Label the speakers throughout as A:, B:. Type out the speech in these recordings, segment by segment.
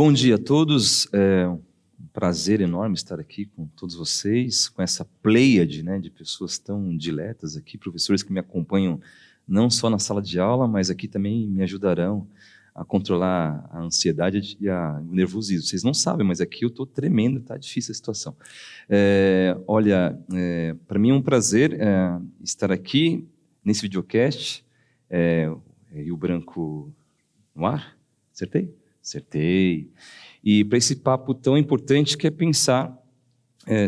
A: Bom dia a todos. É um prazer enorme estar aqui com todos vocês, com essa pleiade, né, de pessoas tão diletas aqui, professores que me acompanham não só na sala de aula, mas aqui também me ajudarão a controlar a ansiedade e o nervosismo. Vocês não sabem, mas aqui eu estou tremendo, está difícil a situação. Para mim é um prazer estar aqui nesse videocast. Rio Branco no ar? Acertei? Acertei. E para esse papo tão importante que é pensar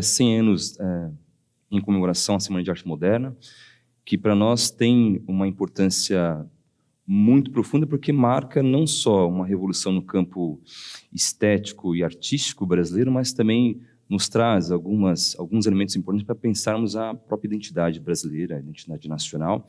A: 100 anos em comemoração à Semana de Arte Moderna, que para nós tem uma importância muito profunda, porque marca não só uma revolução no campo estético e artístico brasileiro, mas também nos traz alguns elementos importantes para pensarmos a própria identidade brasileira, a identidade nacional.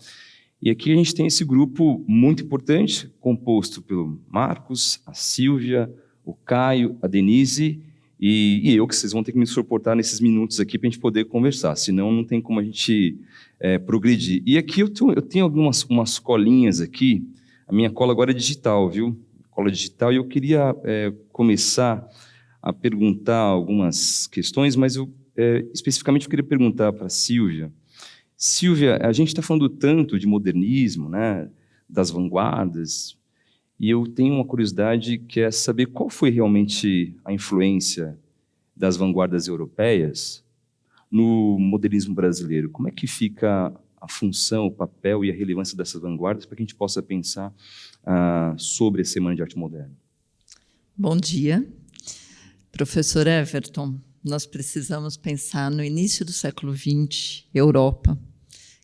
A: E aqui a gente tem esse grupo muito importante, composto pelo Marcos, a Sílvia, o Caio, a Denise e eu, que vocês vão ter que me suportar nesses minutos aqui para a gente poder conversar, senão não tem como a gente progredir. E aqui eu tenho umas colinhas aqui, a minha cola agora é digital, viu? Cola digital, e eu queria começar a perguntar algumas questões, mas especificamente eu queria perguntar para a Sílvia. Sílvia, a gente está falando tanto de modernismo, né, das vanguardas, e eu tenho uma curiosidade que é saber qual foi realmente a influência das vanguardas europeias no modernismo brasileiro. Como é que fica a função, o papel e a relevância dessas vanguardas para que a gente possa pensar sobre a Semana de Arte Moderna?
B: Bom dia. Professor Everton, nós precisamos pensar no início do século XX, Europa,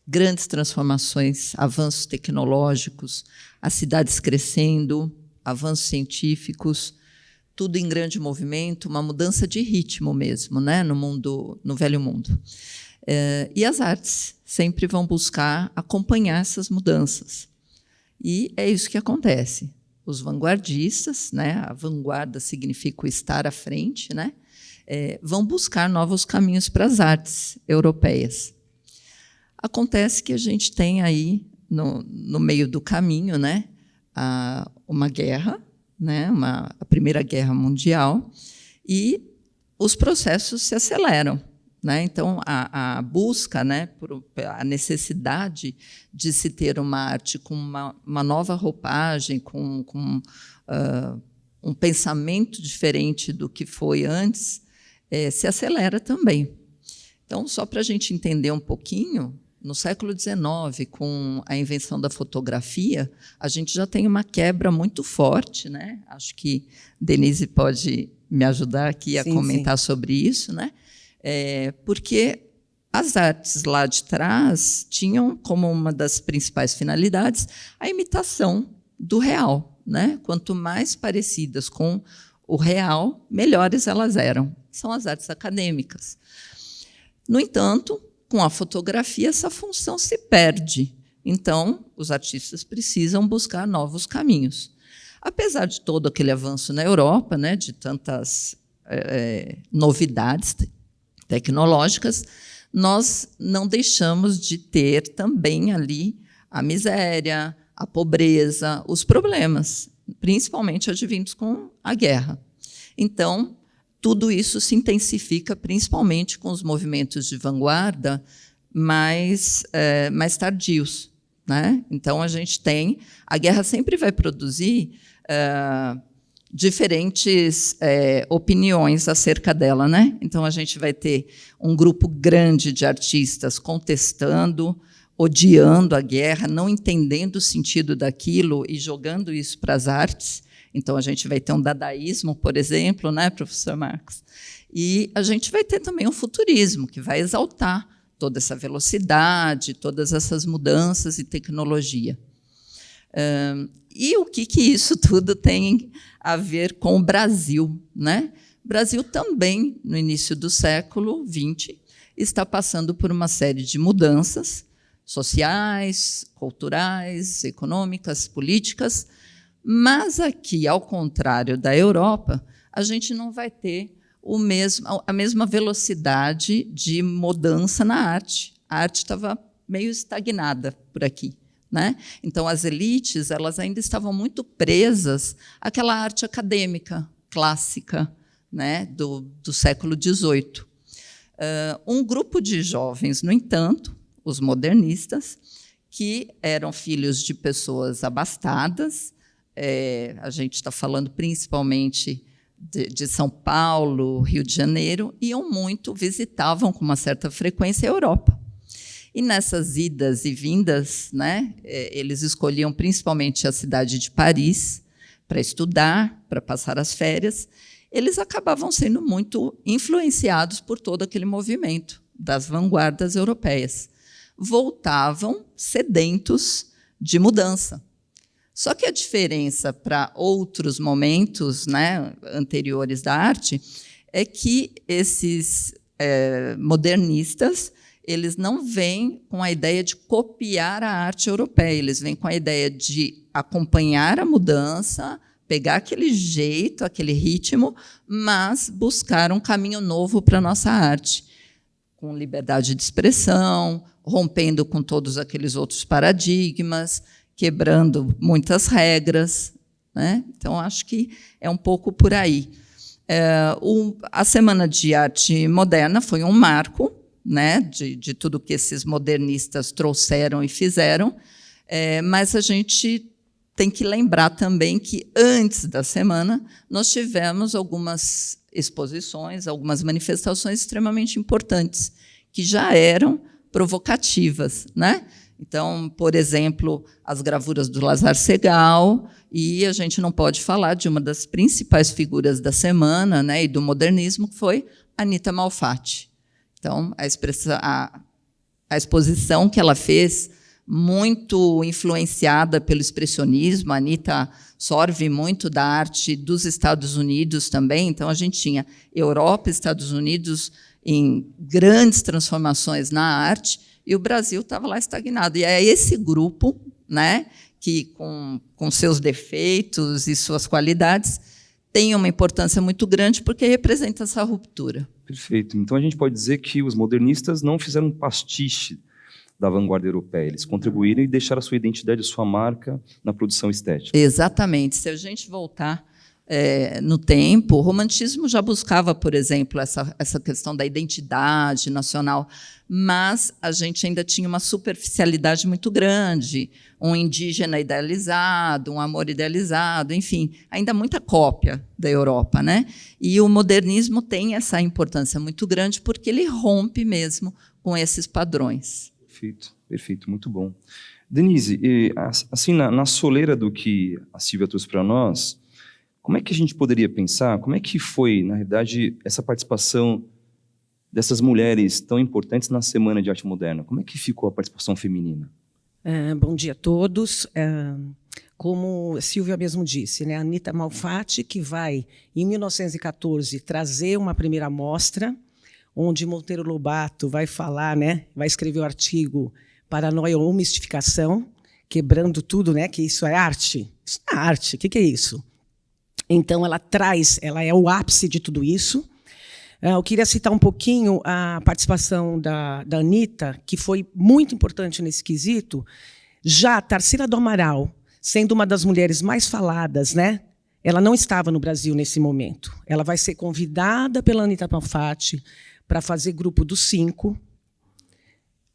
B: grandes transformações, avanços tecnológicos, as cidades crescendo, avanços científicos, tudo em grande movimento, uma mudança de ritmo mesmo, né, no velho mundo. E as artes sempre vão buscar acompanhar essas mudanças. E é isso que acontece. Os vanguardistas, né, a vanguarda significa o estar à frente, né, vão buscar novos caminhos para as artes europeias. Acontece que a gente tem aí, no meio do caminho, né, uma guerra, né, a Primeira Guerra Mundial, e os processos se aceleram. Né? Então, a busca, né, a necessidade de se ter uma arte com uma nova roupagem, com um pensamento diferente do que foi antes, se acelera também. Então, só para a gente entender um pouquinho, no século XIX, com a invenção da fotografia, a gente já tem uma quebra muito forte, né? Acho que Denise pode me ajudar aqui a comentar sobre isso, né? Porque as artes lá de trás tinham como uma das principais finalidades a imitação do real, né? Quanto mais parecidas com o real, melhores elas eram. São as artes acadêmicas. No entanto, com a fotografia, essa função se perde. Então, os artistas precisam buscar novos caminhos. Apesar de todo aquele avanço na Europa, né, de tantas novidades tecnológicas, nós não deixamos de ter também ali a miséria, a pobreza, os problemas, principalmente advindos com a guerra. Então, tudo isso se intensifica principalmente com os movimentos de vanguarda mais tardios. Né? Então, a guerra sempre vai produzir diferentes opiniões acerca dela. Né? Então, a gente vai ter um grupo grande de artistas contestando, odiando a guerra, não entendendo o sentido daquilo e jogando isso para as artes. Então, a gente vai ter um dadaísmo, por exemplo, né, professor Marcos? E a gente vai ter também um futurismo, que vai exaltar toda essa velocidade, todas essas mudanças e tecnologia. E o que isso tudo tem a ver com o Brasil? Né? O Brasil também, no início do século XX, está passando por uma série de mudanças sociais, culturais, econômicas, políticas, mas aqui, ao contrário da Europa, a gente não vai ter a mesma velocidade de mudança na arte. A arte estava meio estagnada por aqui. Né? Então, as elites elas ainda estavam muito presas àquela arte acadêmica, clássica, né, do século XVIII. Um grupo de jovens, no entanto, os modernistas, que eram filhos de pessoas abastadas, a gente está falando principalmente de São Paulo, Rio de Janeiro, visitavam com uma certa frequência a Europa. E nessas idas e vindas, né, eles escolhiam principalmente a cidade de Paris para estudar, para passar as férias. Eles acabavam sendo muito influenciados por todo aquele movimento das vanguardas europeias. Voltavam sedentos de mudança. Só que a diferença para outros momentos, né, anteriores da arte é que esses modernistas, eles não vêm com a ideia de copiar a arte europeia, eles vêm com a ideia de acompanhar a mudança, pegar aquele jeito, aquele ritmo, mas buscar um caminho novo para a nossa arte, com liberdade de expressão, rompendo com todos aqueles outros paradigmas, quebrando muitas regras, né? Então, acho que é um pouco por aí. A Semana de Arte Moderna foi um marco, né, de tudo que esses modernistas trouxeram e fizeram, mas a gente tem que lembrar também que, antes da semana, nós tivemos algumas exposições, algumas manifestações extremamente importantes, que já eram provocativas, né? Então, por exemplo, as gravuras do Lazar Segal, e a gente não pode falar de uma das principais figuras da semana, né, e do modernismo, que foi Anita Malfatti. Então, a exposição que ela fez, muito influenciada pelo expressionismo, a Anita sorve muito da arte dos Estados Unidos também, então a gente tinha Europa e Estados Unidos em grandes transformações na arte, e o Brasil estava lá estagnado. E é esse grupo, né, que, com seus defeitos e suas qualidades, tem uma importância muito grande porque representa essa ruptura.
A: Perfeito. Então, a gente pode dizer que os modernistas não fizeram um pastiche da vanguarda europeia. Eles contribuíram e deixaram a sua identidade, a sua marca na produção estética.
B: Exatamente. Se a gente voltar no tempo, o romantismo já buscava, por exemplo, essa questão da identidade nacional, mas a gente ainda tinha uma superficialidade muito grande, um indígena idealizado, um amor idealizado, enfim, ainda muita cópia da Europa, né? E o modernismo tem essa importância muito grande porque ele rompe mesmo com esses padrões.
A: Perfeito, perfeito, muito bom. Denise, assim, na soleira do que a Silvia trouxe para nós, como é que a gente poderia pensar, como é que foi, na realidade, essa participação dessas mulheres tão importantes na Semana de Arte Moderna? Como é que ficou a participação feminina?
C: Bom dia a todos. Como a Silvia mesmo disse, né, a Anita Malfatti, que vai, em 1914, trazer uma primeira mostra, onde Monteiro Lobato vai falar, né, vai escrever o artigo Paranoia ou Mistificação, quebrando tudo, né, que isso é arte. Isso é arte, o que é isso? Então, ela é o ápice de tudo isso. Eu queria citar um pouquinho a participação da Anita, que foi muito importante nesse quesito. Já Tarsila do Amaral, sendo uma das mulheres mais faladas, né? Ela não estava no Brasil nesse momento. Ela vai ser convidada pela Anita Malfatti para fazer grupo dos 5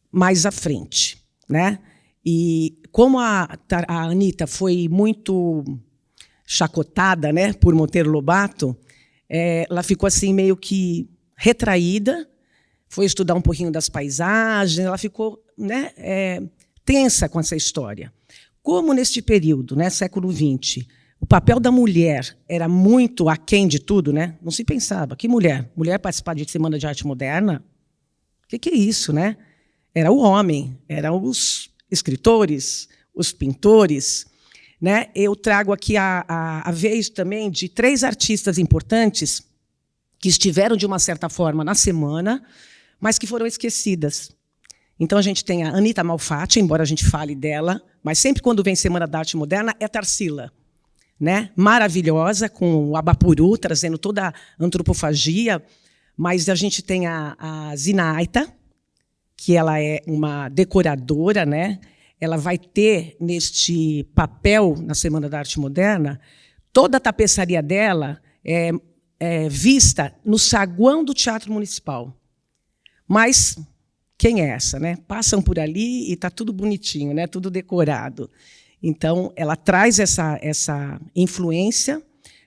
C: mais à frente, né? E como a Anita foi muito chacotada, né, por Monteiro Lobato, ela ficou assim meio que retraída, foi estudar um pouquinho das paisagens, ela ficou, né, tensa com essa história. Como neste período, né, século XX, o papel da mulher era muito aquém de tudo, né? Não se pensava, que mulher? Mulher participar de Semana de Arte Moderna? O que é isso, né? Era o homem, eram os escritores, os pintores, né? Eu trago aqui a vez também de 3 artistas importantes que estiveram, de uma certa forma, na semana, mas que foram esquecidas. Então, a gente tem a Anita Malfatti, embora a gente fale dela, mas sempre quando vem Semana da Arte Moderna, é Tarsila, né? Maravilhosa, com o Abapuru, trazendo toda a antropofagia, mas a gente tem a Zina Aita, que ela é uma decoradora, né? Ela vai ter, neste papel, na Semana da Arte Moderna, toda a tapeçaria dela vista no saguão do Teatro Municipal. Mas quem é essa, né? Passam por ali e está tudo bonitinho, né? Tudo decorado. Então, ela traz essa influência,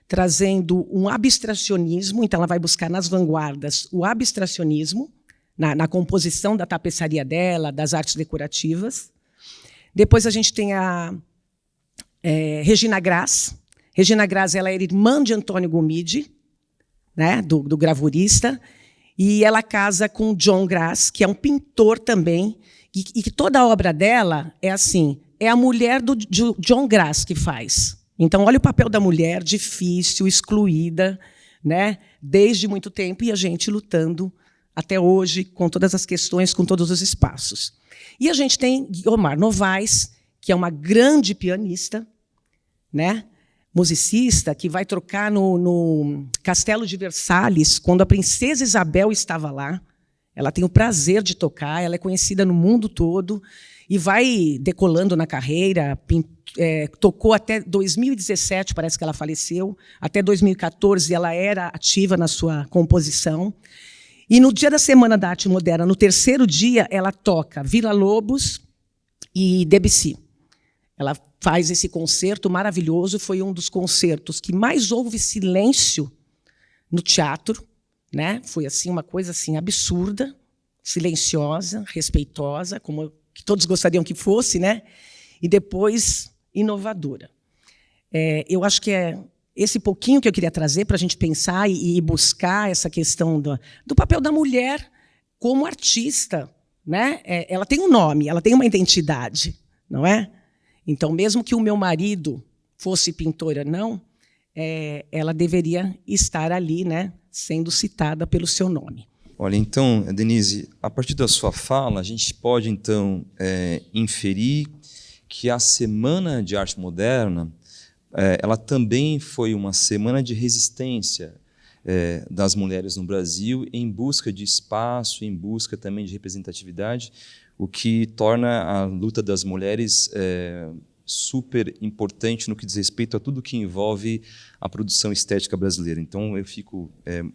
C: trazendo um abstracionismo. Então, ela vai buscar nas vanguardas o abstracionismo, na composição da tapeçaria dela, das artes decorativas. Depois a gente tem a Regina Graz. Regina Graz, ela era irmã de Antônio Gomide, né, do gravurista, e ela casa com John Graz, que é um pintor também, e que toda a obra dela é assim, é a mulher do John Graz que faz. Então, olha o papel da mulher, difícil, excluída, né, desde muito tempo, e a gente lutando até hoje com todas as questões, com todos os espaços. E a gente tem Guiomar Novaes, que é uma grande pianista, né, musicista, que vai tocar no Castelo de Versalhes, quando a princesa Isabel estava lá. Ela tem o prazer de tocar, ela é conhecida no mundo todo, e vai decolando na carreira, tocou até 2017, parece que ela faleceu, até 2014 ela era ativa na sua composição. E no dia da Semana da Arte Moderna, no terceiro dia, ela toca Villa-Lobos e Debussy. Ela faz esse concerto maravilhoso, foi um dos concertos que mais houve silêncio no teatro, né? Foi assim, uma coisa assim, absurda, silenciosa, respeitosa, como que todos gostariam que fosse, né? E depois inovadora. Eu acho que é esse pouquinho que eu queria trazer para a gente pensar e buscar essa questão do papel da mulher como artista, né? Ela tem um nome, ela tem uma identidade, não é? Então, mesmo que o meu marido fosse pintora, não, ela deveria estar ali, né, sendo citada pelo seu nome.
A: Olha, então, Denise, a partir da sua fala, a gente pode, então, inferir que a Semana de Arte Moderna ela também foi uma semana de resistência das mulheres no Brasil em busca de espaço, em busca também de representatividade, o que torna a luta das mulheres super importante no que diz respeito a tudo que envolve a produção estética brasileira. Então, eu fico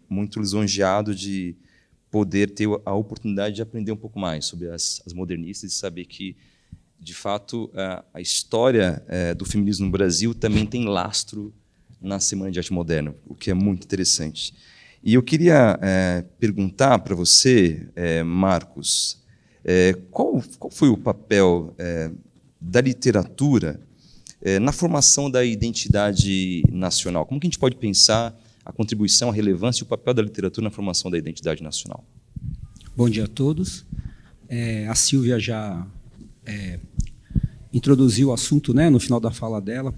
A: muito lisonjeado de poder ter a oportunidade de aprender um pouco mais sobre as modernistas e saber que, de fato, a história do feminismo no Brasil também tem lastro na Semana de Arte Moderna, o que é muito interessante. E eu queria perguntar para você, Marcos, qual foi o papel da literatura na formação da identidade nacional? Como que a gente pode pensar a contribuição, a relevância e o papel da literatura na formação da identidade nacional?
D: Bom dia a todos. A Silvia já introduziu o assunto, né, no final da fala dela.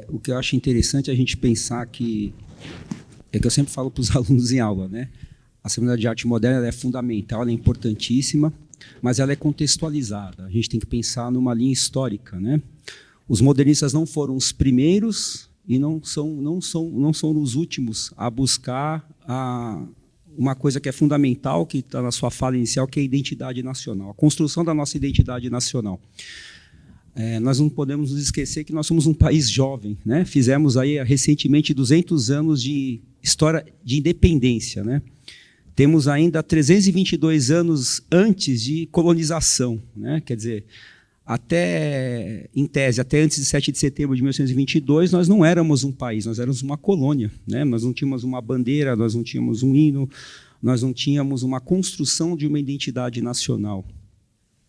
D: O que eu acho interessante é a gente pensar que eu sempre falo para os alunos em aula, né? A Semana de Arte Moderna ela é fundamental, ela é importantíssima, mas ela é contextualizada. A gente tem que pensar numa linha histórica, né? Os modernistas não foram os primeiros e não são os últimos a buscar uma coisa que é fundamental, que está na sua fala inicial, que é a identidade nacional, a construção da nossa identidade nacional. Nós não podemos nos esquecer que nós somos um país jovem, né? Fizemos aí recentemente 200 anos de história de independência, né? Temos ainda 322 anos antes de colonização, né? Quer dizer, em tese, até antes de 7 de setembro de 1922, nós não éramos um país, nós éramos uma colônia, né? Nós não tínhamos uma bandeira, nós não tínhamos um hino, nós não tínhamos uma construção de uma identidade nacional.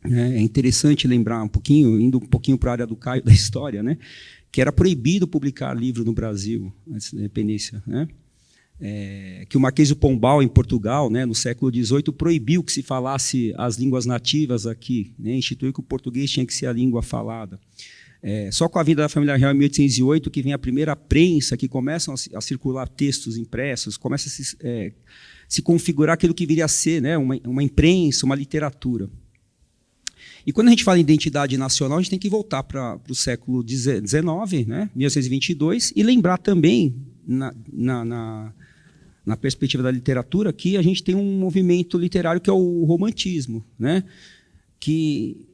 D: É interessante lembrar indo um pouquinho para a área do Caio da história, né? Que era proibido publicar livro no Brasil antes da independência, né? Que o Marquês de Pombal, em Portugal, né, no século XVIII, proibiu que se falasse as línguas nativas aqui, né, instituiu que o português tinha que ser a língua falada. Só com a vinda da família real em 1808 que vem a primeira prensa, que começam a circular textos impressos, começa a se configurar aquilo que viria a ser, né, uma imprensa, uma literatura. E quando a gente fala em identidade nacional, a gente tem que voltar para o século XIX, né, 1922, e lembrar também, na perspectiva da literatura, que a gente tem um movimento literário que é o romantismo, né? Que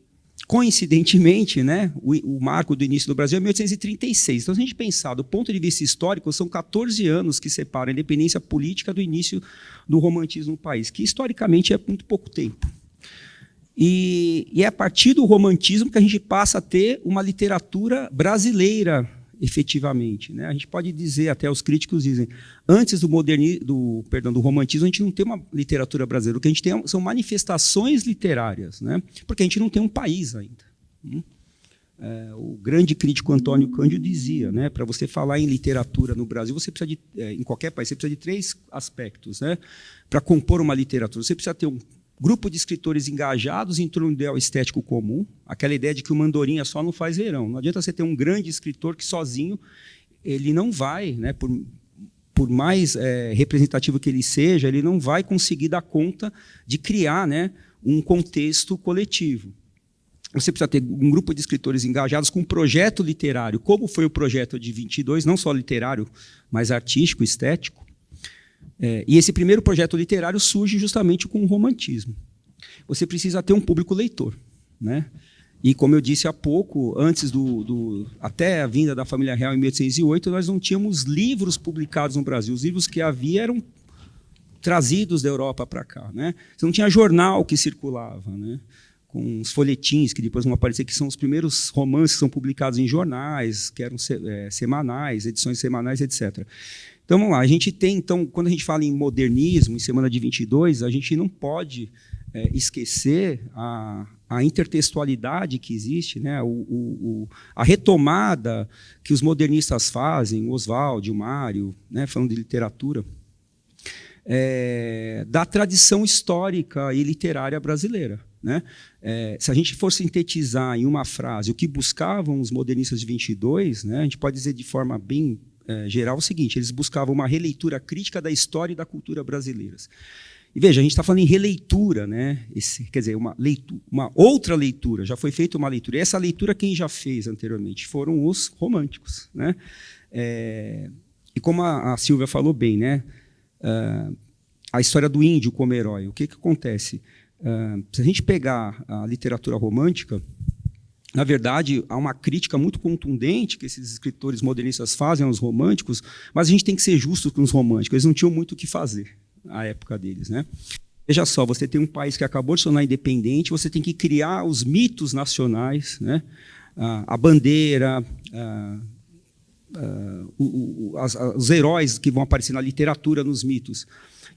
D: coincidentemente, né, o marco do início do Brasil é 1836. Então, se a gente pensar do ponto de vista histórico, são 14 anos que separam a independência política do início do romantismo no país, que historicamente é muito pouco tempo. E é a partir do romantismo que a gente passa a ter uma literatura brasileira, efetivamente, né? A gente pode dizer, até os críticos dizem, antes do romantismo, a gente não tem uma literatura brasileira. O que a gente tem são manifestações literárias, né? Porque a gente não tem um país ainda. O grande crítico Antônio Cândido dizia, né, para você falar em literatura no Brasil, você precisa em qualquer país, você precisa de 3 aspectos, né, para compor uma literatura. Você precisa ter um grupo de escritores engajados em torno do ideal estético comum, aquela ideia de que o Mandorinha só não faz verão. Não adianta você ter um grande escritor que sozinho ele não vai, né, por mais representativo que ele seja, ele não vai conseguir dar conta de criar, né, um contexto coletivo. Você precisa ter um grupo de escritores engajados com um projeto literário, como foi o projeto de 22, não só literário, mas artístico, estético. E esse primeiro projeto literário surge justamente com o romantismo. Você precisa ter um público leitor, né? E, como eu disse há pouco, antes até a vinda da família real em 1808, nós não tínhamos livros publicados no Brasil. Os livros que havia eram trazidos da Europa para cá, né? Você não tinha jornal que circulava, né, com os folhetins que depois vão aparecer, que são os primeiros romances que são publicados em jornais, que eram semanais, edições semanais, etc. Então, vamos lá, a gente tem, então, quando a gente fala em modernismo, em Semana de 22, a gente não pode esquecer a intertextualidade que existe, né, a retomada que os modernistas fazem, o Oswald, o Mário, né, falando de literatura, da tradição histórica e literária brasileira. Né? Se a gente for sintetizar em uma frase o que buscavam os modernistas de 22, né, a gente pode dizer de forma bem geral o seguinte: eles buscavam uma releitura crítica da história e da cultura brasileiras. E veja, a gente está falando em releitura, né? Quer dizer, uma outra leitura, já foi feita uma leitura. E essa leitura quem já fez anteriormente foram os românticos. Né? E como a Silvia falou bem, né, a história do índio como herói, o que acontece? Se a gente pegar a literatura romântica, na verdade, há uma crítica muito contundente que esses escritores modernistas fazem aos românticos, mas a gente tem que ser justo com os românticos, eles não tinham muito o que fazer à época deles. Né? Veja só, você tem um país que acabou de se tornar independente, você tem que criar os mitos nacionais, né? A bandeira, os heróis que vão aparecer na literatura, nos mitos.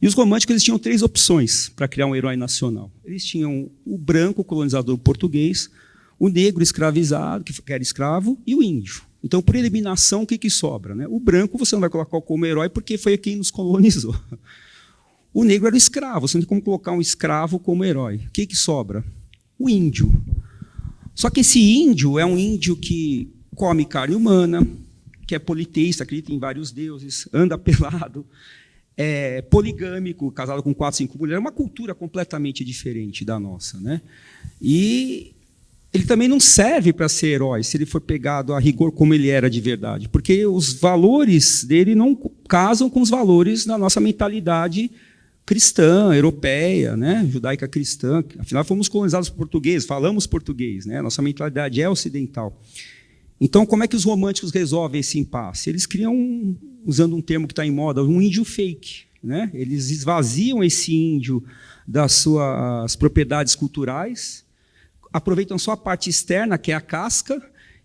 D: E os românticos eles tinham 3 opções para criar um herói nacional. Eles tinham o branco, colonizador português, o negro escravizado, que era escravo, e o índio. Então, por eliminação, o que sobra? Né? O branco você não vai colocar como herói porque foi quem nos colonizou. O negro era o escravo, você não tem como colocar um escravo como herói. O que sobra? O índio. Só que esse índio é um índio que come carne humana, que é politeísta, acredita em vários deuses, anda pelado, é poligâmico, casado com 4, 5 mulheres. É uma cultura completamente diferente da nossa. Né? E ele também não serve para ser herói, se ele for pegado a rigor como ele era de verdade, porque os valores dele não casam com os valores da nossa mentalidade cristã, europeia, né? Judaica cristã. Afinal, fomos colonizados por portugueses, falamos português, né? Nossa mentalidade é ocidental. Então, como é que os românticos resolvem esse impasse? Eles criam, usando um termo que está em moda, um índio fake. Né? Eles esvaziam esse índio das suas propriedades culturais, aproveitam só a parte externa, que é a casca,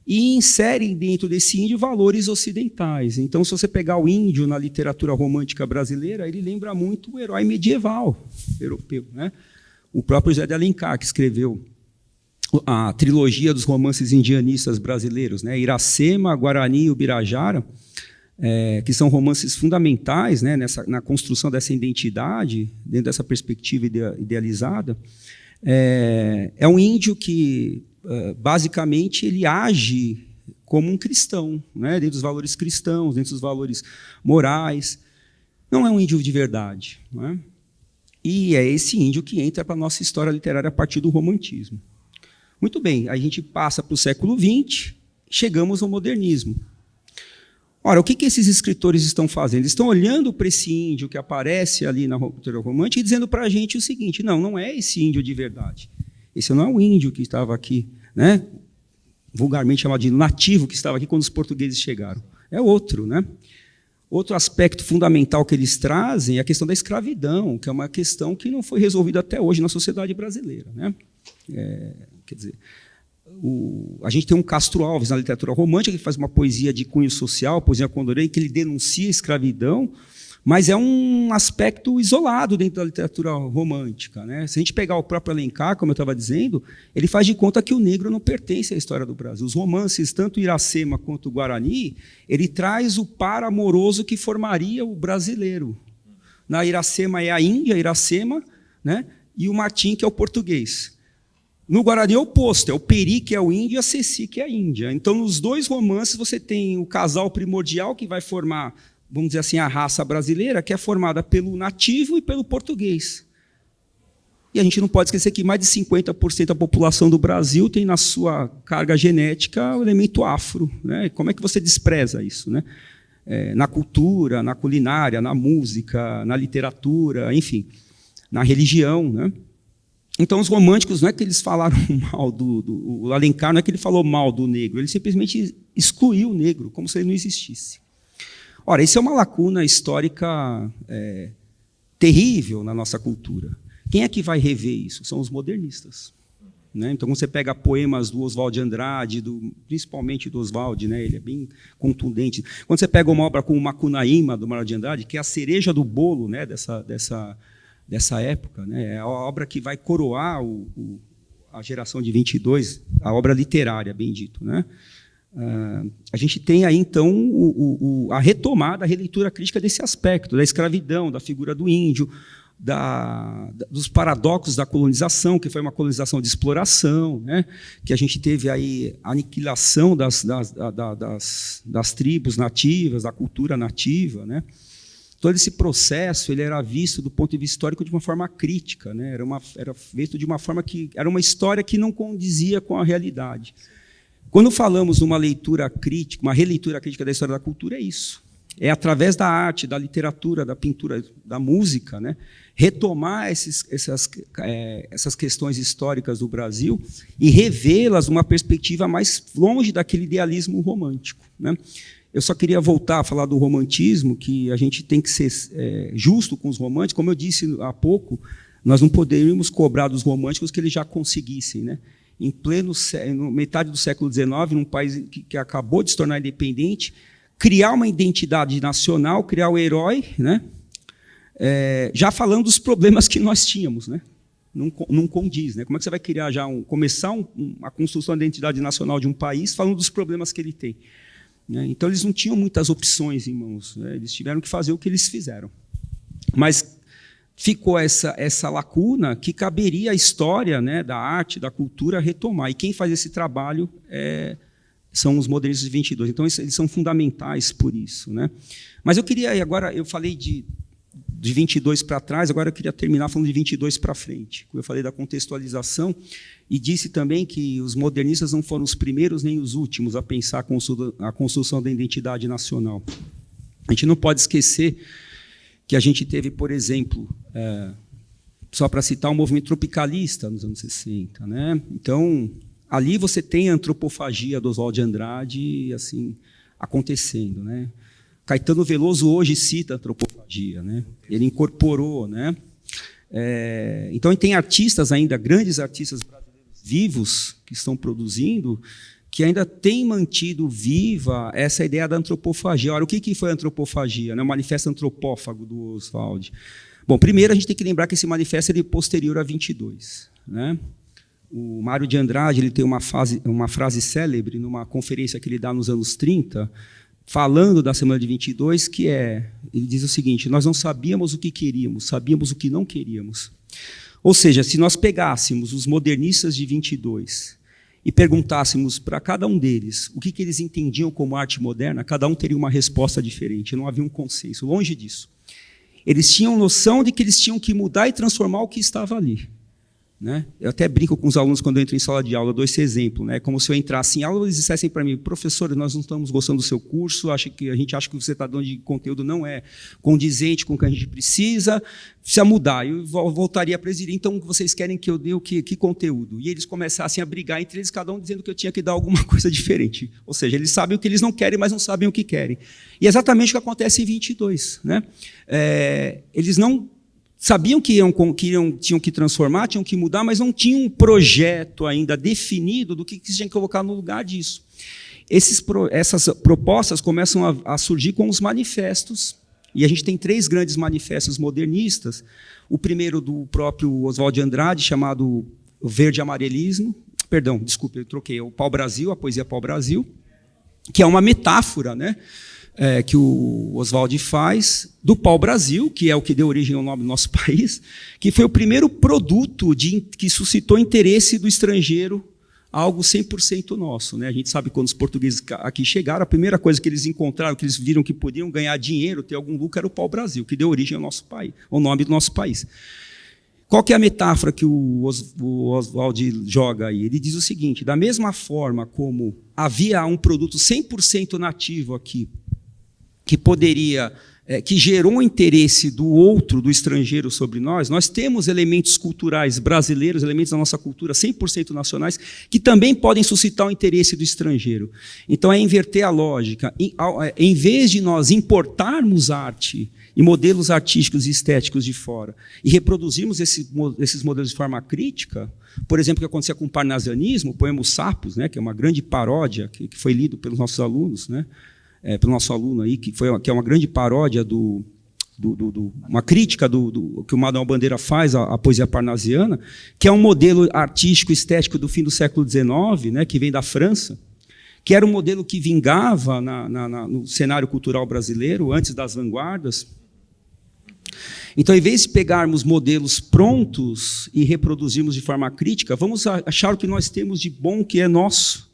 D: e inserem dentro desse índio valores ocidentais. Então, se você pegar o índio na literatura romântica brasileira, ele lembra muito o herói medieval europeu. Né? O próprio José de Alencar, que escreveu a trilogia dos romances indianistas brasileiros, né? Iracema, Guarani e Ubirajara, que são romances fundamentais, né, na construção dessa identidade, dentro dessa perspectiva idealizada. É um índio que, basicamente, ele age como um cristão, né, dentro dos valores cristãos, dentro dos valores morais. Não é um índio de verdade. Não é? E é esse índio que entra para a nossa história literária a partir do romantismo. Muito bem, a gente passa para o século XX, chegamos ao modernismo. Ora, o que esses escritores estão fazendo? Eles estão olhando para esse índio que aparece ali na literatura romântica e dizendo para a gente o seguinte: não é esse índio de verdade. Esse não é o índio que estava aqui né? Vulgarmente chamado de nativo, que estava aqui quando os portugueses chegaram. É outro, né? Outro aspecto fundamental que eles trazem é a questão da escravidão, que é uma questão que não foi resolvida até hoje na sociedade brasileira, né? Quer dizer, a gente tem um Castro Alves na literatura romântica, que faz uma poesia de cunho social, poesia condoreira, que ele denuncia a escravidão, mas é um aspecto isolado dentro da literatura romântica, né? Se a gente pegar o próprio Alencar, como eu estava dizendo, ele faz de conta que o negro não pertence à história do Brasil. Os romances, tanto Iracema quanto o Guarani, ele traz o par amoroso que formaria o brasileiro. Na Iracema é a Índia, Iracema, né? E o Martim, que é o português. No Guarani é o oposto, é o Peri, que é o índio, e a Ceci, que é a Índia. Então, nos dois romances, você tem o casal primordial, que vai formar, vamos dizer assim, a raça brasileira, que é formada pelo nativo e pelo português. E a gente não pode esquecer que mais de 50% da população do Brasil tem na sua carga genética o elemento afro, né? Como é que você despreza isso, né? Na cultura, na culinária, na música, na literatura, enfim, na religião, né? Então, os românticos, não é que eles falaram mal o Alencar não é que ele falou mal do negro, ele simplesmente excluiu o negro, como se ele não existisse. Ora, isso é uma lacuna histórica terrível na nossa cultura. Quem é que vai rever isso? São os modernistas, né? Então, quando você pega poemas do Oswald de Andrade, principalmente do Oswald, né, ele é bem contundente. Quando você pega uma obra como Macunaíma, do Oswald de Andrade, que é a cereja do bolo, né, dessa época, né? É a obra que vai coroar a geração de 22, a obra literária, bem dito, né? A gente tem aí, então, a retomada, a releitura crítica desse aspecto, da escravidão, da figura do índio, dos paradoxos da colonização, que foi uma colonização de exploração, né? Que a gente teve aí a aniquilação das tribos nativas, da cultura nativa, né? Todo esse processo ele era visto do ponto de vista histórico de uma forma crítica, né? Era visto de uma forma que era uma história que não condizia com a realidade. Quando falamos numa leitura crítica, uma releitura crítica da história da cultura, é isso. É através da arte, da literatura, da pintura, da música, né? Retomar essas questões históricas do Brasil e revê-las numa perspectiva mais longe daquele idealismo romântico, né? Eu só queria voltar a falar do romantismo, que a gente tem que ser justo com os românticos. Como eu disse há pouco, nós não poderíamos cobrar dos românticos que eles já conseguissem, né? Em metade do século XIX, num país que acabou de se tornar independente, criar uma identidade nacional, criar o herói, né? Já falando dos problemas que nós tínhamos, né? Não condiz, né? Como é que você vai criar começar a construção da identidade nacional de um país falando dos problemas que ele tem? Então, eles não tinham muitas opções em mãos, né? Eles tiveram que fazer o que eles fizeram. Mas ficou essa lacuna que caberia à história, né, da arte, da cultura retomar. E quem faz esse trabalho são os modernistas de 22. Então, eles são fundamentais por isso, né? Mas eu queria, agora eu falei de 22 para trás, agora eu queria terminar falando de 22 para frente. Eu falei da contextualização e disse também que os modernistas não foram os primeiros nem os últimos a pensar a construção da identidade nacional. A gente não pode esquecer que a gente teve, por exemplo, só para citar, um movimento tropicalista nos anos 60, né? Então, ali você tem a antropofagia do Oswald de Andrade assim, acontecendo, né? Caetano Veloso hoje cita a antropofagia, né? Ele incorporou, né? Então, tem artistas ainda, grandes artistas brasileiros vivos que estão produzindo, que ainda têm mantido viva essa ideia da antropofagia. Ora, o que foi a antropofagia? O manifesto antropófago do Oswald. Bom, primeiro a gente tem que lembrar que esse manifesto é posterior a 22, né? O Mário de Andrade ele tem uma frase célebre numa conferência que ele dá nos anos 30, falando da Semana de 22, que ele diz o seguinte: nós não sabíamos o que queríamos, sabíamos o que não queríamos. Ou seja, se nós pegássemos os modernistas de 22 e perguntássemos para cada um deles o que eles entendiam como arte moderna, cada um teria uma resposta diferente, não havia um consenso, longe disso. Eles tinham noção de que eles tinham que mudar e transformar o que estava ali. né? Eu até brinco com os alunos quando eu entro em sala de aula, eu dou esse exemplo, né? Como se eu entrasse em aula e eles dissessem para mim: professor, nós não estamos gostando do seu curso, a gente acha que você está dando de conteúdo não é condizente com o que a gente precisa mudar. Eu voltaria para eles e diria: então vocês querem que eu dê o que conteúdo? E eles começassem a brigar entre eles, cada um dizendo que eu tinha que dar alguma coisa diferente. Ou seja, eles sabem o que eles não querem, mas não sabem o que querem. E é exatamente o que acontece em 22. Né? Eles não sabiam que tinham que transformar, tinham que mudar, mas não tinham um projeto ainda definido do que tinham que colocar no lugar disso. Essas propostas começam a surgir com os manifestos, e a gente tem 3 grandes manifestos modernistas. O primeiro do próprio Oswald de Andrade, chamado Verde Amarelismo, perdão, desculpe, eu troquei, o Pau-Brasil, a poesia Pau-Brasil, que é uma metáfora, né? Que o Oswald faz do pau-brasil, que é o que deu origem ao nome do nosso país, que foi o primeiro produto que suscitou interesse do estrangeiro, algo 100% nosso. Né? A gente sabe que quando os portugueses aqui chegaram, a primeira coisa que eles encontraram, que eles viram que podiam ganhar dinheiro, ter algum lucro, era o pau-brasil, que deu origem ao nosso país, ao nome do nosso país. Qual que é a metáfora que o Oswald joga aí? Ele diz o seguinte: da mesma forma como havia um produto 100% nativo aqui, que gerou o interesse do outro, do estrangeiro sobre nós, nós temos elementos culturais brasileiros, elementos da nossa cultura 100% nacionais, que também podem suscitar o interesse do estrangeiro. Então, é inverter a lógica. Em vez de nós importarmos arte e modelos artísticos e estéticos de fora e reproduzirmos esses modelos de forma crítica, por exemplo, o que acontecia com o parnasianismo, o poema Os Sapos, né, que é uma grande paródia, que foi lido pelos nossos alunos, né, pelo nosso aluno aí, que é uma grande paródia uma crítica que o Manuel Bandeira faz à poesia parnasiana, que é um modelo artístico estético do fim do século XIX, né, que vem da França, que era um modelo que vingava no cenário cultural brasileiro antes das vanguardas. Então, em vez de pegarmos modelos prontos e reproduzirmos de forma crítica, vamos achar o que nós temos de bom, que é nosso.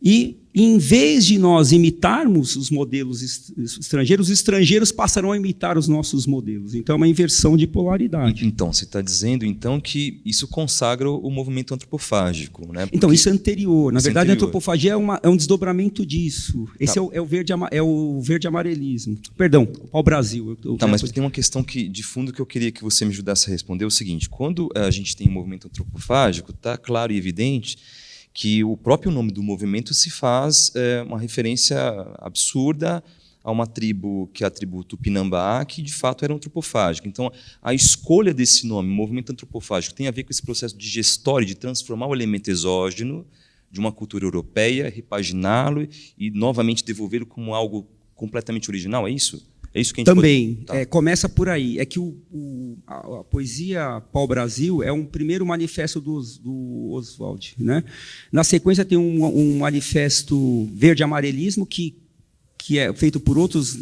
D: E, em vez de nós imitarmos os modelos estrangeiros, os estrangeiros passarão a imitar os nossos modelos. Então, é uma inversão de polaridade.
A: Então, você está dizendo então, que isso consagra o movimento antropofágico. Né? Porque...
D: Então, isso é anterior. Na verdade, a antropofagia é um desdobramento disso. Esse é o verde amarelismo. Perdão, ao Brasil.
A: Mas tem uma questão de fundo que eu queria que você me ajudasse a responder. É o seguinte: quando a gente tem um movimento antropofágico, está claro e evidente que o próprio nome do movimento se faz uma referência absurda a uma tribo, que é a tribo Tupinambá, que de fato era antropofágica. Então, a escolha desse nome, movimento antropofágico, tem a ver com esse processo digestório, de transformar o elemento exógeno de uma cultura europeia, repaginá-lo e novamente devolvê-lo como algo completamente original, é isso? É isso que a gente
D: também
A: pode... Tá.
D: Começa por aí. É que a poesia Pau-Brasil é um primeiro manifesto do Oswald, né? Na sequência tem um manifesto Verde Amarelismo que é feito por outros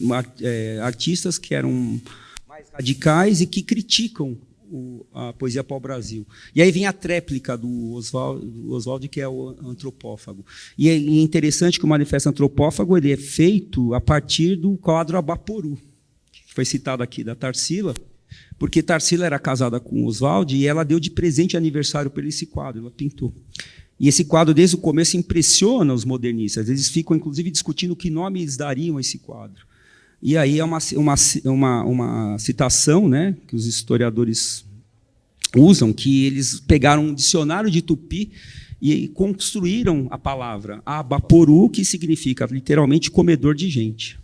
D: artistas que eram mais radicais e que criticam a poesia Pau-Brasil. E aí vem a tréplica do Oswald, que é o antropófago. E é interessante que o manifesto antropófago ele é feito a partir do quadro Abaporu, que foi citado aqui, da Tarsila, porque Tarsila era casada com Oswald e ela deu de presente de aniversário para ele esse quadro, ela pintou. E esse quadro, desde o começo, impressiona os modernistas. Eles ficam, inclusive, discutindo que nome eles dariam a esse quadro. E aí é uma citação, né, que os historiadores usam, que eles pegaram um dicionário de tupi e construíram a palavra Abaporu, que significa literalmente comedor de gente.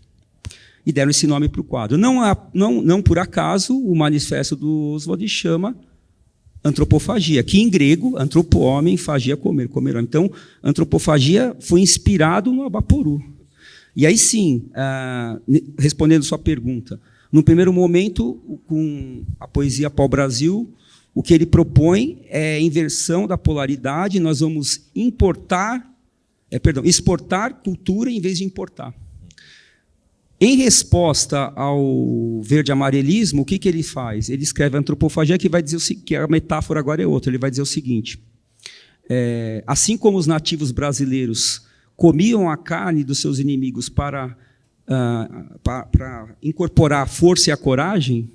D: E deram esse nome para o quadro. Não por acaso, o manifesto do Oswald chama antropofagia, que em grego, antropo-homem, fagia, comer, comer homem. Então, antropofagia foi inspirado no Abaporu. E aí sim, respondendo sua pergunta, no primeiro momento, com a poesia Pau-Brasil, o que ele propõe é a inversão da polaridade, nós vamos exportar cultura em vez de importar. Em resposta ao verde amarelismo, o que ele faz? Ele escreve a antropofagia, que vai dizer que a metáfora agora é outra, ele vai dizer o seguinte: assim como os nativos brasileiros comiam a carne dos seus inimigos para incorporar a força e a coragem,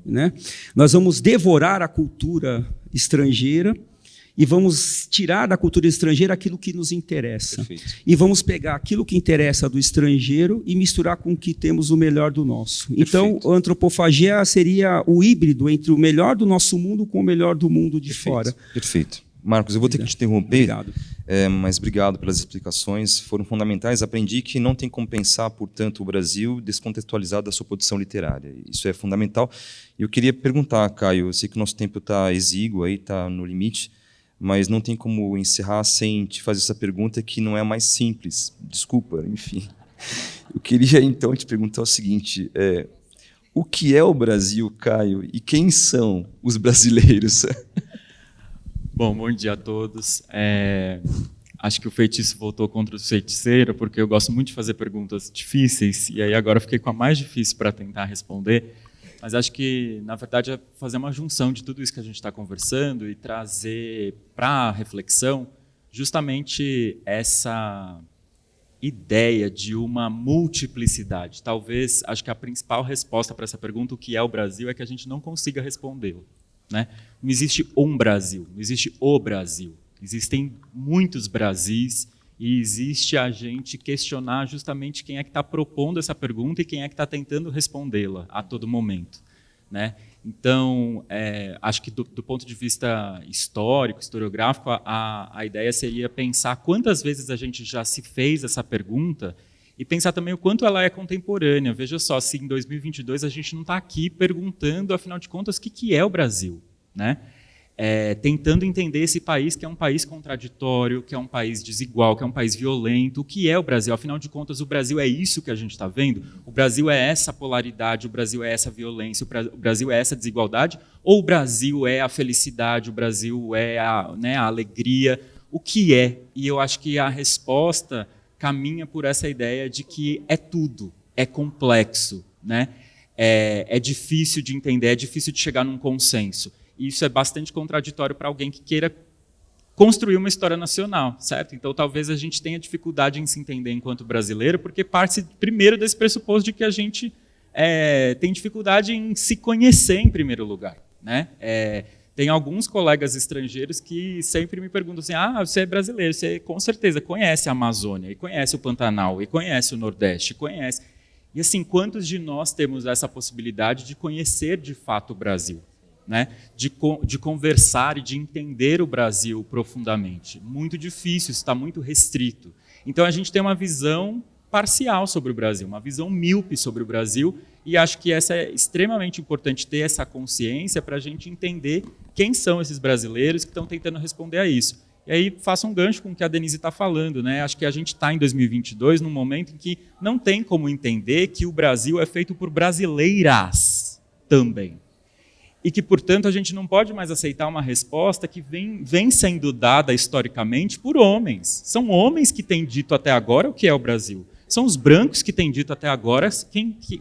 D: né? Nós vamos devorar a cultura estrangeira e vamos tirar da cultura estrangeira aquilo que nos interessa.
A: Perfeito.
D: E vamos pegar aquilo que interessa do estrangeiro e misturar com o que temos o melhor do nosso. Então, a antropofagia seria o híbrido entre o melhor do nosso mundo com o melhor do mundo de fora.
A: Perfeito. Marcos, eu vou ter que te interromper,
D: Obrigado.
A: Mas obrigado pelas explicações, foram fundamentais. Aprendi que não tem como pensar, portanto, o Brasil descontextualizado da sua produção literária. Isso é fundamental. E eu queria perguntar, Caio, eu sei que o nosso tempo está exíguo, está no limite, mas não tem como encerrar sem te fazer essa pergunta que não é mais simples. Desculpa, enfim. Eu queria, então, te perguntar o seguinte, o que é o Brasil, Caio, e quem são os brasileiros?
E: Bom dia a todos. Acho que o feitiço voltou contra o feiticeiro, porque eu gosto muito de fazer perguntas difíceis, e aí agora eu fiquei com a mais difícil para tentar responder. Mas acho que, na verdade, é fazer uma junção de tudo isso que a gente está conversando e trazer para a reflexão justamente essa ideia de uma multiplicidade. Talvez, acho que a principal resposta para essa pergunta, o que é o Brasil, é que a gente não consiga respondê-la, né? Não existe um Brasil, não existe o Brasil. Existem muitos Brasis e existe a gente questionar justamente quem é que está propondo essa pergunta e quem é que está tentando respondê-la a todo momento, né? Então, acho que do ponto de vista histórico, historiográfico, a ideia seria pensar quantas vezes a gente já se fez essa pergunta e pensar também o quanto ela é contemporânea. Veja só, se em 2022 a gente não está aqui perguntando, afinal de contas, o que é o Brasil, né? Tentando entender esse país que é um país contraditório, que é um país desigual, que é um país violento. O que é o Brasil? Afinal de contas, o Brasil é isso que a gente está vendo? O Brasil é essa polaridade, o Brasil é essa violência, o Brasil é essa desigualdade? Ou o Brasil é a felicidade, o Brasil é a alegria? O que é? E eu acho que a resposta caminha por essa ideia de que é tudo, é complexo, né? É difícil de entender, é difícil de chegar num consenso. E isso é bastante contraditório para alguém que queira construir uma história nacional, certo? Então, talvez a gente tenha dificuldade em se entender enquanto brasileiro, porque parte primeiro desse pressuposto de que a gente tem dificuldade em se conhecer em primeiro lugar, né? Tem alguns colegas estrangeiros que sempre me perguntam assim, você é brasileiro, você com certeza conhece a Amazônia, e conhece o Pantanal, e conhece o Nordeste, conhece. E assim, quantos de nós temos essa possibilidade de conhecer de fato o Brasil? Né, de conversar e de entender o Brasil profundamente. Muito difícil, isso está muito restrito. Então, a gente tem uma visão parcial sobre o Brasil, uma visão míope sobre o Brasil, e acho que essa é extremamente importante ter essa consciência para a gente entender quem são esses brasileiros que estão tentando responder a isso. E aí, faço um gancho com o que a Denise está falando, né? Acho que a gente está em 2022, num momento em que não tem como entender que o Brasil é feito por brasileiras também. E que, portanto, a gente não pode mais aceitar uma resposta que vem sendo dada historicamente por homens. São homens que têm dito até agora o que é o Brasil. São os brancos que têm dito até agora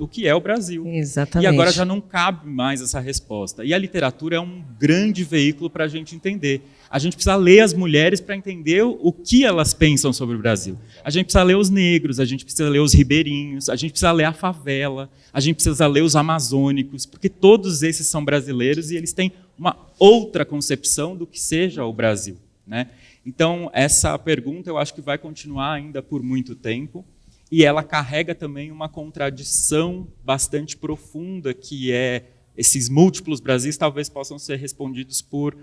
E: o que é o Brasil.
C: Exatamente.
E: E agora já não cabe mais essa resposta. E a literatura é um grande veículo para a gente entender. A gente precisa ler as mulheres para entender o que elas pensam sobre o Brasil. A gente precisa ler os negros, a gente precisa ler os ribeirinhos, a gente precisa ler a favela, a gente precisa ler os amazônicos, porque todos esses são brasileiros e eles têm uma outra concepção do que seja o Brasil, né? Então, essa pergunta eu acho que vai continuar ainda por muito tempo, e ela carrega também uma contradição bastante profunda, que é esses múltiplos Brasis talvez possam ser respondidos por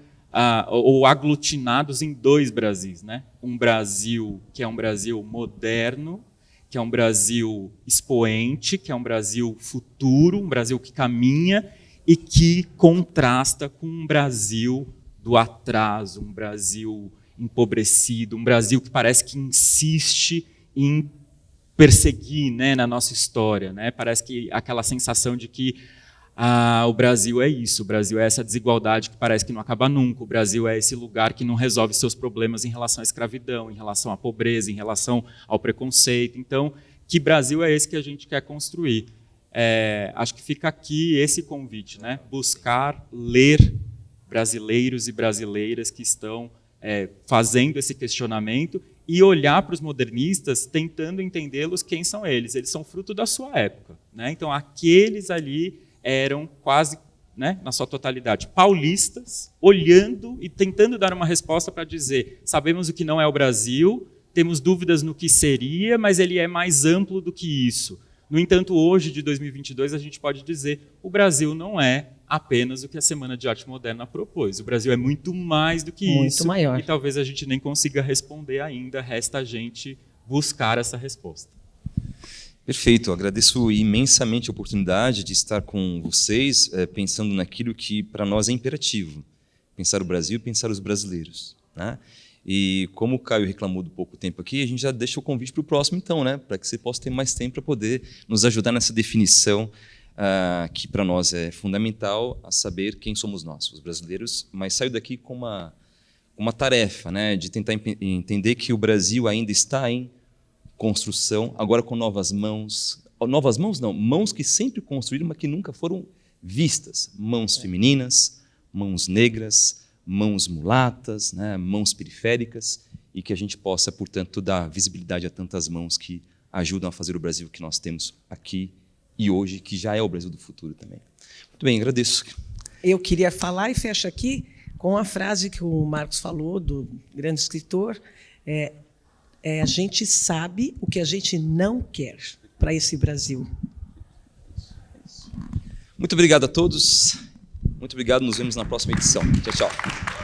E: ou aglutinados em dois Brasis, né? Um Brasil que é um Brasil moderno, que é um Brasil expoente, que é um Brasil futuro, um Brasil que caminha e que contrasta com um Brasil do atraso, um Brasil empobrecido, um Brasil que parece que insiste em perseguir, né, na nossa história, né? Parece que aquela sensação de que o Brasil é isso, o Brasil é essa desigualdade que parece que não acaba nunca, o Brasil é esse lugar que não resolve seus problemas em relação à escravidão, em relação à pobreza, em relação ao preconceito. Então, que Brasil é esse que a gente quer construir? Acho que fica aqui esse convite, né? Buscar ler brasileiros e brasileiras que estão fazendo esse questionamento e olhar para os modernistas tentando entendê-los quem são eles. Eles são fruto da sua época, né? Então, aqueles ali eram quase né, na sua totalidade, paulistas, olhando e tentando dar uma resposta para dizer: sabemos o que não é o Brasil, temos dúvidas no que seria, mas ele é mais amplo do que isso. No entanto, hoje, de 2022, a gente pode dizer: o Brasil não é apenas o que a Semana de Arte Moderna propôs. O Brasil é muito mais do que
C: muito
E: isso.
C: Maior.
E: E talvez a gente nem consiga responder ainda, resta a gente buscar essa resposta.
A: Perfeito, agradeço imensamente a oportunidade de estar com vocês, pensando naquilo que para nós é imperativo: pensar o Brasil e pensar os brasileiros, né? E como o Caio reclamou do pouco tempo aqui, a gente já deixa o convite para o próximo, então, né? Para que você possa ter mais tempo para poder nos ajudar nessa definição que para nós é fundamental, a saber quem somos nós, os brasileiros. Mas saio daqui com uma tarefa, né? De tentar entender que o Brasil ainda está em construção, agora com novas mãos não, mãos que sempre construíram, mas que nunca foram vistas, mãos femininas, mãos negras, mãos mulatas, né, mãos periféricas, e que a gente possa, portanto, dar visibilidade a tantas mãos que ajudam a fazer o Brasil que nós temos aqui e hoje, que já é o Brasil do futuro também. Muito bem, agradeço.
C: Eu queria falar, e fecho aqui, com a frase que o Marcos falou, do grande escritor: a gente sabe o que a gente não quer para esse Brasil.
A: Muito obrigado a todos. Muito obrigado. Nos vemos na próxima edição. Tchau, tchau.